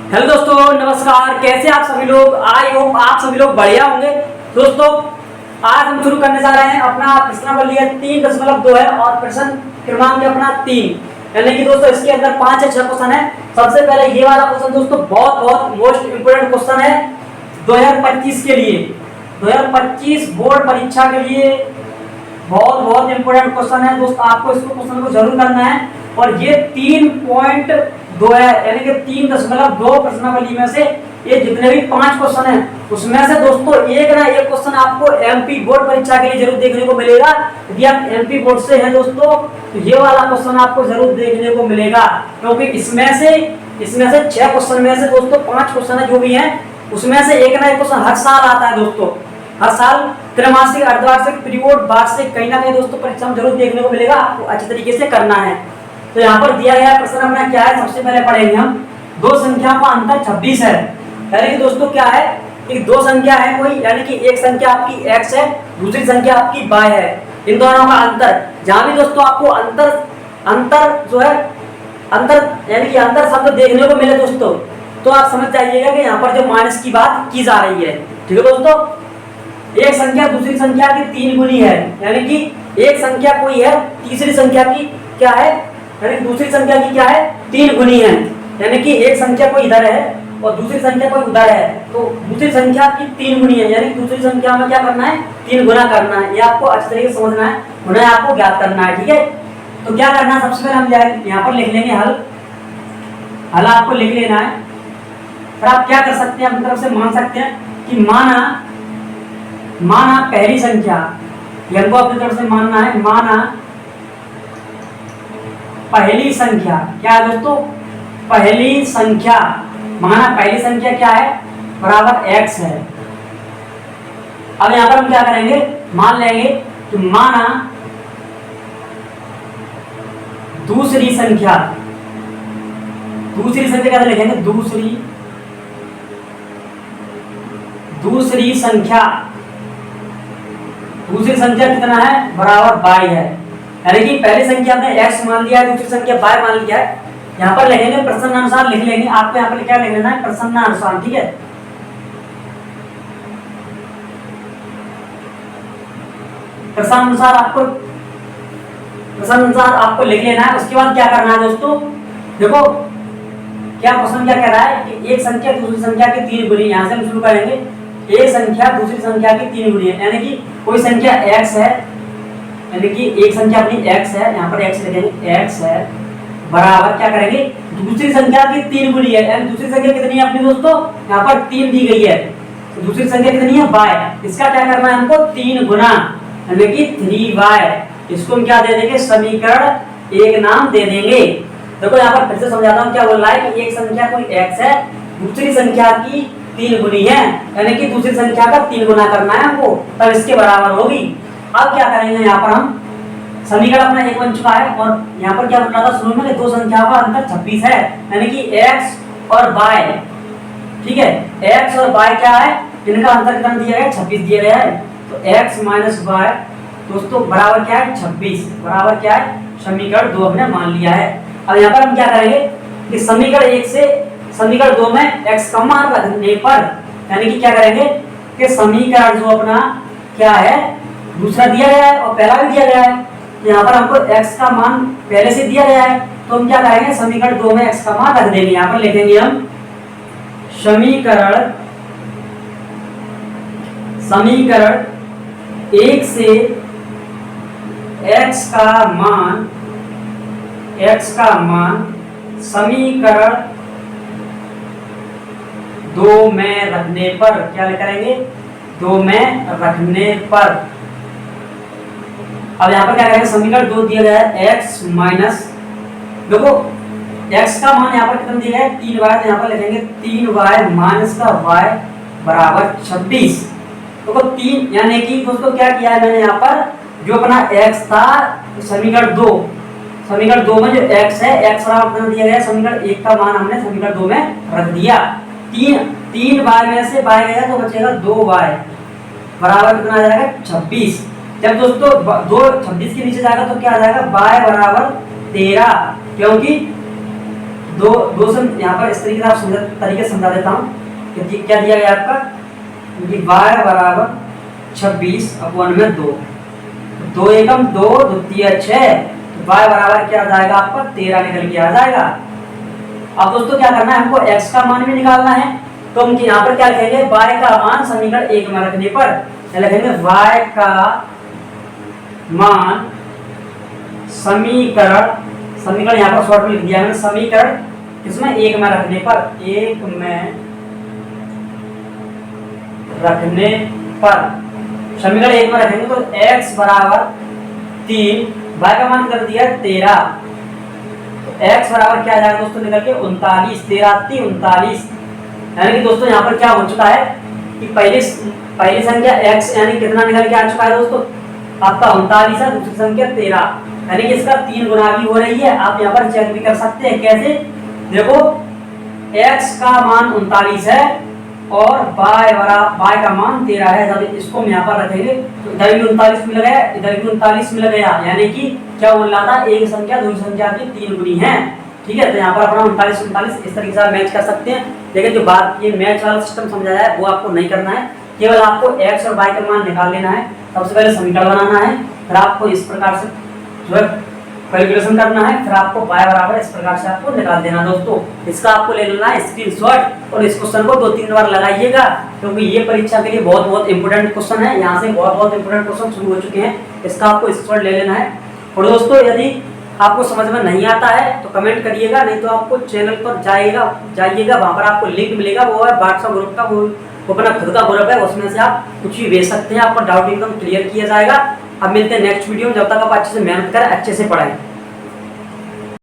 Hello दोस्तों, नमस्कार। कैसे आप सभी लोग? आई होप आप सभी लोग बढ़िया होंगे। दोस्तों, आज हम शुरू करने जा रहे हैं अपना प्रश्नावली है 3.2 है और प्रश्न क्रमांक है अपना 3, यानी कि दोस्तों इसके अंदर 5 या 6 क्वेश्चन है। सबसे पहले ये वाला क्वेश्चन दोस्तों बहुत बहुत मोस्ट इंपोर्टेंट क्वेश्चन है 2025 के लिए, 2025 बोर्ड परीक्षा के लिए बहुत बहुत इंपोर्टेंट क्वेश्चन है दोस्तों। आपको इसको क्वेश्चन को जरूर करना है और ये 3.2 है, यानी कि 3.2 प्रश्नावली में से ये जितने भी 5 क्वेश्चन है उसमें से दोस्तों एक ना एक क्वेश्चन आपको एमपी बोर्ड परीक्षा के लिए जरूर देखने को मिलेगा। यदि आप एमपी बोर्ड से हैं दोस्तों तो ये वाला क्वेश्चन आपको जरूर देखने को मिलेगा, क्योंकि इसमें से 6 क्वेश्चन में से दोस्तों 5 क्वेश्चन है जो भी हैं उसमें से एक ना एक क्वेश्चन हर साल आता है दोस्तों। हर साल त्रैमासिक, अर्धवार्षिक, पीरियड, वार्षिक कहीं ना कहीं दोस्तों परीक्षा में जरूर देखने को मिलेगा। आपको अच्छे तरीके से करना है। तो यहाँ पर दिया गया प्रश्न अपना क्या है, सबसे पहले पढ़ेंगे हम। दो संख्याओं का अंतर 26 है, यानी कि दोस्तों क्या है कि दो संख्या है कोई, यानी कि एक संख्या आपकी x है, दूसरी संख्या आपकी y है। इन दोनों का अंतर, जहां भी दोस्तों आपको अंतर जो है अंतर यानी कि अंतर शब्द देखने को मिले दोस्तों, तो आप समझ जाइएगा कि यहाँ पर जो माइनस की बात की जा रही है। ठीक है दोस्तों, एक संख्या दूसरी संख्या की 3 गुनी है, यानी कि एक संख्या कोई है तीसरी संख्या की क्या है, यानी दूसरी संख्या की क्या है 3 गुनी है। यानी कि एक संख्या कोई इधर है और दूसरी संख्या कोई उधर है, तो दूसरी संख्या की 3 गुनी है, यानी दूसरी संख्या में क्या करना है 3 गुना करना है। ये आपको अच्छे तरीके से समझना है, उन्हें आपको ज्ञात करना है। ठीक है, तो क्या करना है, सबसे पहले हम यहाँ पर लिख लेंगे हल आपको लिख लेना है। फिर आप क्या कर सकते हैं, अपनी तरफ से मान सकते हैं कि माना पहली संख्या, हमको अपनी तरफ से मानना है, माना पहली संख्या क्या है दोस्तों, पहली संख्या, माना पहली संख्या क्या है बराबर x है। अब यहां पर हम क्या करेंगे, मान लेंगे कि माना दूसरी संख्या कैसे लिखेंगे, दूसरी संख्या कितना है बराबर y है। यानी कि पहली संख्या हमने x मान लिया है, दूसरी संख्या y मान लिया है। यहाँ पर लिखेंगे प्रसन्नानुसार लिख लेंगे। आपको यहाँ पर क्या लिख लेना है, प्रसन्नानुसार। ठीक है, प्रसन्नानुसार आपको लिख लेना है। उसके बाद क्या करना है दोस्तों, देखो क्या क्वेश्चन क्या कह रहा है कि एक संख्या दूसरी संख्या की 3 गुनी, यहाँ से हम शुरू करेंगे। एक संख्या दूसरी संख्या की 3 गुनी है, यानी कि कोई संख्या x है, यानी कि एक संख्या अपनी x है, यहाँ पर x लिखेंगे, x है बराबर क्या करेंगे दूसरी संख्या की 3 गुनी है। यानी दूसरी संख्या कितनी है अपनी दोस्तों, यहाँ पर 3 दी गई है, तो दूसरी संख्या कितनी है y, इसका क्या करना है हमको 3 गुना, यानी कि 3y। इसको हम क्या दे देंगे, समीकरण 1 नाम दे देंगे। देखो यहाँ पर फिर से समझाता हूँ, क्या बोल रहा है कि एक संख्या कोई x है, दूसरी संख्या की 3 गुनी है, यानी कि दूसरी संख्या का 3 गुना करना है हमको, तब इसके बराबर होगी। अब क्या करेंगे, यहाँ पर हम समीकरण अपना 1 बन चुका है और यहाँ पर क्या बता था शुरू में कि दो संख्याओं का अंतर 26 है, यानी कि x और y। ठीक है, x और y क्या है, इनका अंतर कितना दिया गया 26 दिया गया है, तो x माइनस y दोस्तों बराबर क्या है 26, बराबर क्या है समीकरण 2 हमने मान लिया है। अब यहाँ पर हम क्या करेंगे कि समीकरण 1 से समीकरण 2 में x का मान रखने पर, यानी कि क्या करेंगे कि समीकरण जो अपना क्या है दूसरा दिया गया है और पहला भी दिया गया है, तो यहाँ पर हमको x का मान पहले से दिया गया है, तो हम क्या करेंगे समीकरण 2 में x का मान रख देंगे। यहाँ पर लिखेंगे हम समीकरण 1 से x का मान समीकरण 2 में रखने पर, क्या करेंगे 2 में रखने पर। अब यहाँ पर क्या करेंगे, समीकरण 2 दिया गया है x माइनस, देखो x का मान यहाँ पर कितना दिया है 3y, तो यहाँ पर लिखेंगे 3y माइनस का y बराबर 26। देखो 3, यानी कि दोस्तों क्या किया है मैंने यहाँ पर, जो अपना x था समीकरण 2 में जो x है, x बराबर दिया गया, समीकरण 1 का मान हमने समीकरण 2 में रख दिया। 3y में से y गया तो बचेगा 2y बराबर कितना आ जाएगा 26। जब दोस्तों 2 26 के नीचे जाएगा तो क्या आ जाएगा y बराबर 13, क्योंकि दो से यहाँ पर इस तरीके से समझा देता हूँ कि क्या दिया गया आपका कि y बराबर 26/2। 2 एकम 2, 2 तिया 6, तो y बराबर क्या आ जाएगा आपका 13 निकल के आ जाएगा। अब दोस्तों क्या करना है, हमको x का मान भी निकालना है, तो हम यहाँ पर क्या लिखेंगे, y का मान समीकरण 1 में रखने पर लिखेंगे y का मान समीकरण यहाँ पर शॉर्ट में लिख दिया मैंने, समीकरण इसमें 1 में रखने पर, 1 में रखने पर समीकरण 1 में रखेंगे तो x बराबर 3, y का मान कर दिया 13, तो x बराबर क्या आ जाएगा दोस्तों निकल के 39, 13 3 39। यानी कि दोस्तों यहाँ पर क्या हो चुका है कि पहली संख्या x यानी कितना निकल के आ चुका है दोस्तों आपका 39 है, दूसरी संख्या 13, यानी कि इसका 3 गुना भी हो रही है। आप यहाँ पर चेक भी कर सकते हैं, कैसे देखो x का मान 39 है और y का मान 13 है, जब इसको हम यहाँ पर रखेंगे तो इधर भी 39 मिल गया, इधर भी 39 मिल गया, यानी कि क्या बोल रहा था, एक संख्या दूसरी संख्या की 3 गुनी है। ठीक है, तो यहाँ पर अपना 39 इस तरीके से मैच कर सकते हैं। लेकिन जो बात ये मैच वाला सिस्टम समझाया है वो आपको नहीं करना है, केवल आपको x और y का मान निकाल लेना है। सबसे पहले समीकरण बनाना है, फिर आपको इस प्रकार से जो है कैलकुलेशन करना है, फिर आपको y बराबर इस प्रकार से आपको निकाल देना। दोस्तों इसका आपको ले लेना है स्क्रीनशॉट और इस क्वेश्चन को 2-3 बार लगाइएगा, क्योंकि ये परीक्षा के लिए बहुत इंपोर्टेंट क्वेश्चन है। यहाँ से बहुत इंपोर्टेंट क्वेश्चन शुरू हो चुके हैं, इसका आपको स्क्रीनशॉट ले लेना है। और दोस्तों यदि आपको समझ में नहीं आता है तो कमेंट करिएगा, नहीं तो आपको चैनल पर जाइएगा, वहाँ पर आपको लिंक मिलेगा, वो है व्हाट्सएप ग्रुप का, वो अपना खुद का ग्रुप है, उसमें से आप कुछ भी भेज सकते हैं, आपका डाउट एकदम क्लियर किया जाएगा। अब मिलते हैं नेक्स्ट वीडियो में, जब तक आप अच्छे से मेहनत करें, अच्छे से पढ़ें।